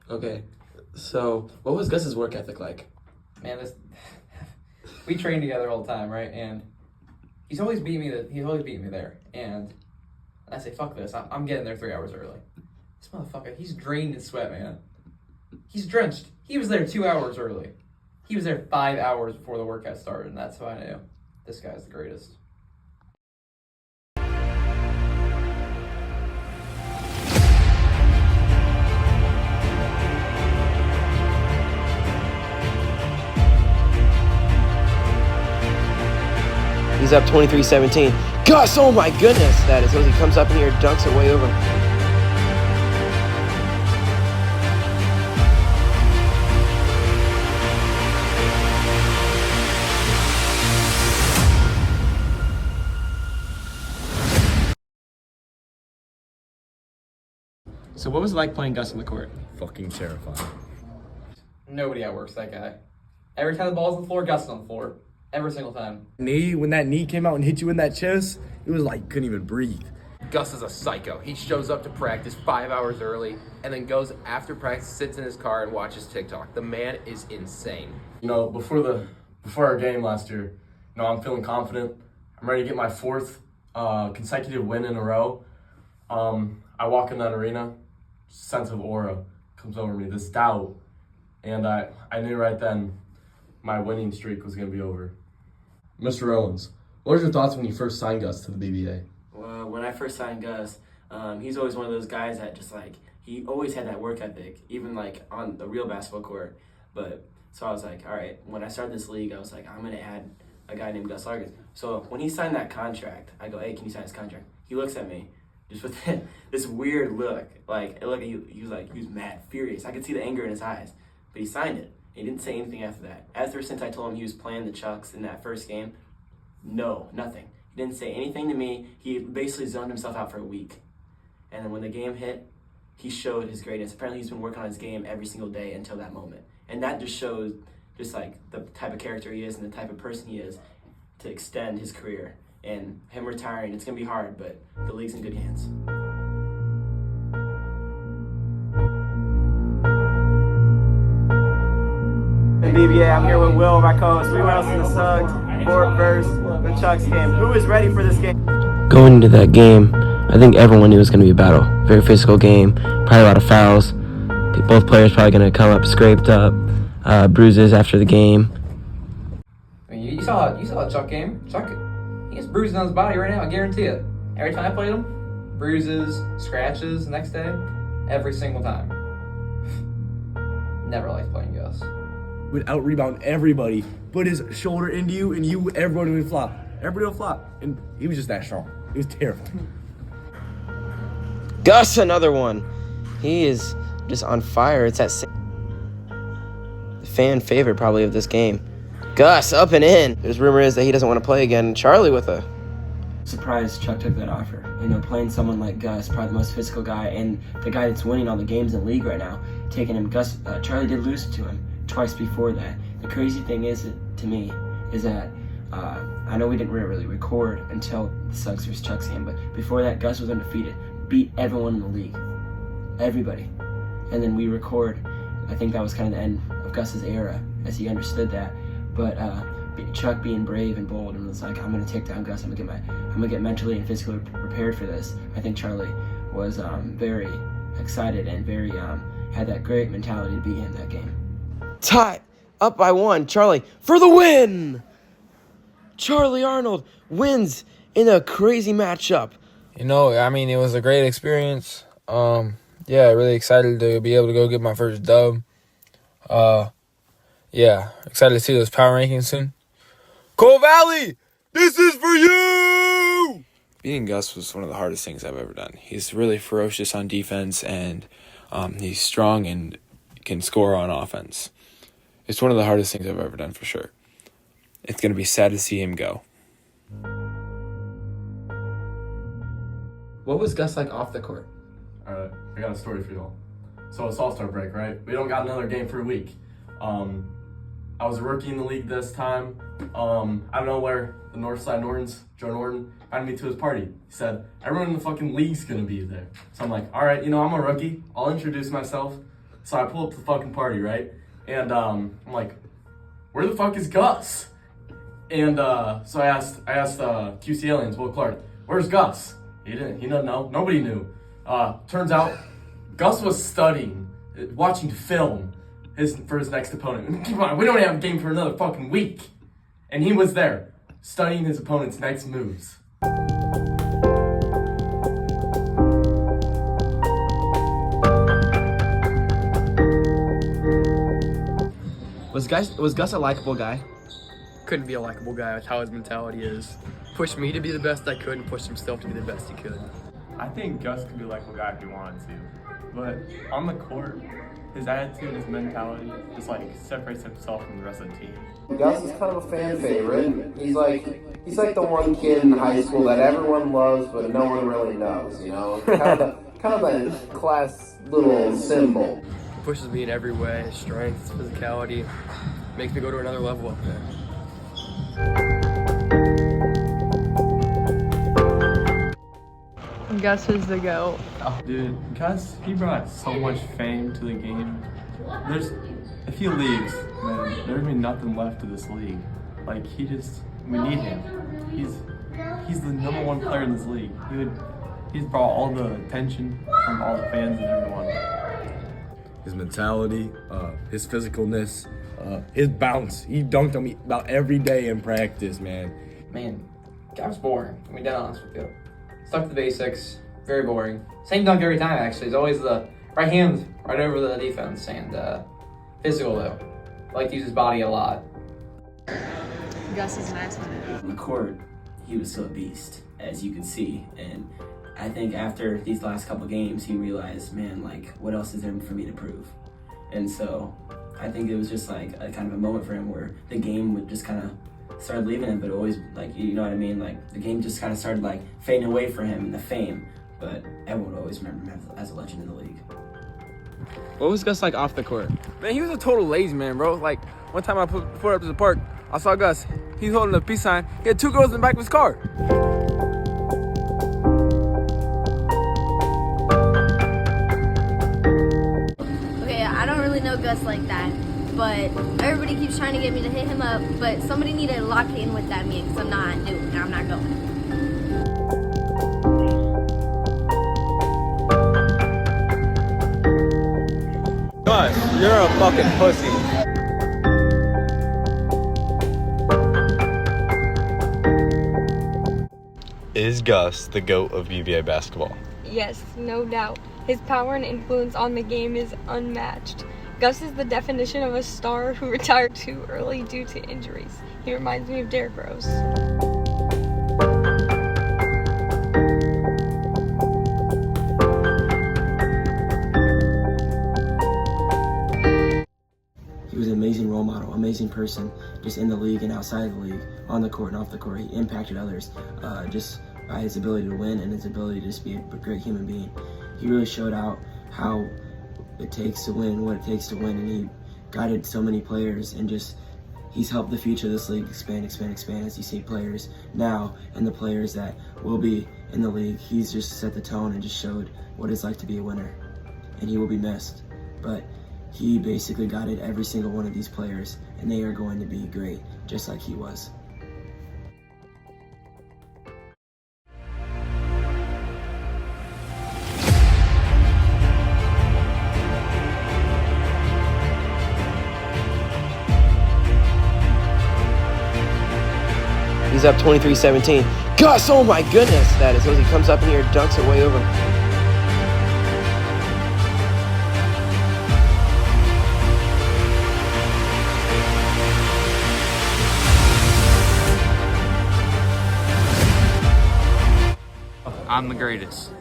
Okay, so what was Gus's work ethic like? Man, we train together all the time, right? And he's always beat me. He's always beat me there. And I say, fuck this. I'm getting there 3 hours early. This motherfucker, he's drained in sweat, man. He's drenched. He was there 2 hours early. He was there 5 hours before the workout started, and that's how I knew this guy's the greatest. He's up 23-17. Gus, oh my goodness, that is. He comes up in here, dunks it way over. So what was it like playing Gus on the court? Fucking terrifying. Nobody outworks that guy. Every time the ball's on the floor, Gus is on the floor. Every single time. When that knee came out and hit you in that chest, it was like couldn't even breathe. Gus is a psycho. He shows up to practice 5 hours early and then goes after practice, sits in his car and watches TikTok. The man is insane. Before our game last year, I'm feeling confident. I'm ready to get my fourth consecutive win in a row. I walk in that arena, sense of aura comes over me, this doubt, and I knew right then my winning streak was going to be over. Mr. Owens, what were your thoughts when you first signed Gus to the BBA? Well, when I first signed Gus, he's always one of those guys that just he always had that work ethic, even on the real basketball court. So I was like, all right, when I started this league, I was like, I'm going to add a guy named Gus Largis. So when he signed that contract, I go, hey, can you sign this contract? He looks at me just with this weird look. He was mad, furious. I could see the anger in his eyes, but he signed it. He didn't say anything after that. Ever since I told him he was playing the Chucks in that first game, no, nothing. He didn't say anything to me. He basically zoned himself out for a week. And then when the game hit, he showed his greatness. Apparently he's been working on his game every single day until that moment. And that just shows the type of character he is and the type of person he is to extend his career. And him retiring, it's going to be hard, but the league's in good hands. BBA, I'm here with Will, my co-host. We went out to the Suggs, Fort versus the Chucks game. Who is ready for this game? Going into that game, I think everyone knew it was going to be a battle. Very physical game, probably a lot of fouls. Both players probably going to come up scraped up, bruises after the game. I mean, you saw a Chuck game. Chuck, he has bruises on his body right now, I guarantee it. Every time I played him, bruises, scratches, next day, every single time. Never liked playing Gus. Would out rebound everybody, put his shoulder into you, and everybody would flop. Everybody would flop, and he was just that strong. It was terrifying. Gus, another one. He is just on fire. It's that fan favorite probably of this game. Gus up and in. There's rumor is that he doesn't want to play again. Charlie with a Surprised Chuck took that offer. Playing someone like Gus, probably the most physical guy and the guy that's winning all the games in the league right now, taking him. Charlie did lose to him twice before that. The crazy thing is, to me, is that I know we didn't really record until the Suggs vs. Chucks game, but before that, Gus was undefeated, beat everyone in the league, everybody, and then we record. I think that was kind of the end of Gus's era, as he understood that. But Chuck being brave and bold and was like, I'm gonna take down Gus. I'm gonna get mentally and physically prepared for this. I think Charlie was very excited and very had that great mentality to beat him that game. tie, up by one. Charlie for the win. Charlie Arnold wins in a crazy matchup. It was a great experience. Really excited to be able to go get my first dub. Excited to see those power rankings soon. Cole Valley, this is for you! Beating Gus was one of the hardest things I've ever done. He's really ferocious on defense, and he's strong and can score on offense. It's one of the hardest things I've ever done for sure. It's going to be sad to see him go. What was Gus like off the court? All right, I got a story for y'all. So it's All-Star break, right? We don't got another game for a week. I was a rookie in the league this time. I don't know where the Northside Nortons, Joe Norton, invited me to his party. He said, everyone in the fucking league's gonna be there. So I'm like, all right, I'm a rookie. I'll introduce myself. So I pull up to the fucking party, right? And I'm like, where the fuck is Gus? And so I asked QC Aliens, Will Clark, where's Gus? He doesn't know. Nobody knew. Turns out Gus was studying, watching film for his next opponent. Come on, we don't have a game for another fucking week. And he was there, studying his opponent's next moves. Was Gus a likable guy? Couldn't be a likable guy with how his mentality is. Pushed me to be the best I could and pushed himself to be the best he could. I think Gus could be a likable guy if he wanted to. But on the court, his attitude, his mentality just like separates himself from the rest of the team. Gus is kind of a fan favorite. He's like the one kid in high school that everyone loves but no one really knows, you know? Kind of a class little symbol. He pushes me in every way, his strength, his physicality, makes me go to another level up there. Gus is the GOAT. Dude, Gus, he brought so much fame to the game. If he leaves, man, there's gonna be nothing left of this league. Like, we need him. He's the number one player in this league. He's brought all the attention from all the fans and everyone. His mentality, his physicalness, his bounce. He dunked on me about every day in practice, man. Man, guy was boring. I mean, dead honest with you. Stuck to the basics. Very boring. Same dunk every time, actually. It's always the right hand right over the defense. And physical, though. Like to use his body a lot. Gus is nice on it. On the court, he was still a beast, as you can see. And I think after these last couple games, he realized, man, like, what else is there for me to prove? And so I think it was just like a kind of a moment for him where the game would just kind of started leaving him, but always, like, you know what I mean? Like, the game just kind of started, like, fading away for him and the fame. But everyone would always remember him as a legend in the league. What was Gus like off the court? Man, he was a total lazy man, bro. Like, one time I pulled up to the park, I saw Gus. He's holding a peace sign. He had 2 girls in the back of his car. Okay, I don't really know Gus like that, but everybody keeps trying to get me to hit him up, but somebody need to lock in with that man because I'm not new and I'm not going. Gus, you're a fucking pussy. Is Gus the GOAT of BBA basketball? Yes, no doubt. His power and influence on the game is unmatched. Gus is the definition of a star who retired too early due to injuries. He reminds me of Derrick Rose. He was an amazing role model, amazing person, just in the league and outside of the league, on the court and off the court. He impacted others just by his ability to win and his ability to just be a great human being. He really showed out how it takes to win, what it takes to win, and he guided so many players and just he's helped the future of this league expand as you see players now and the players that will be in the league. He's just set the tone and just showed what it's like to be a winner, and he will be missed. But he basically guided every single one of these players, and they are going to be great, just like he was. He's up 23-17. Gus, oh my goodness, that is. He comes up in here, dunks it way over. I'm the greatest.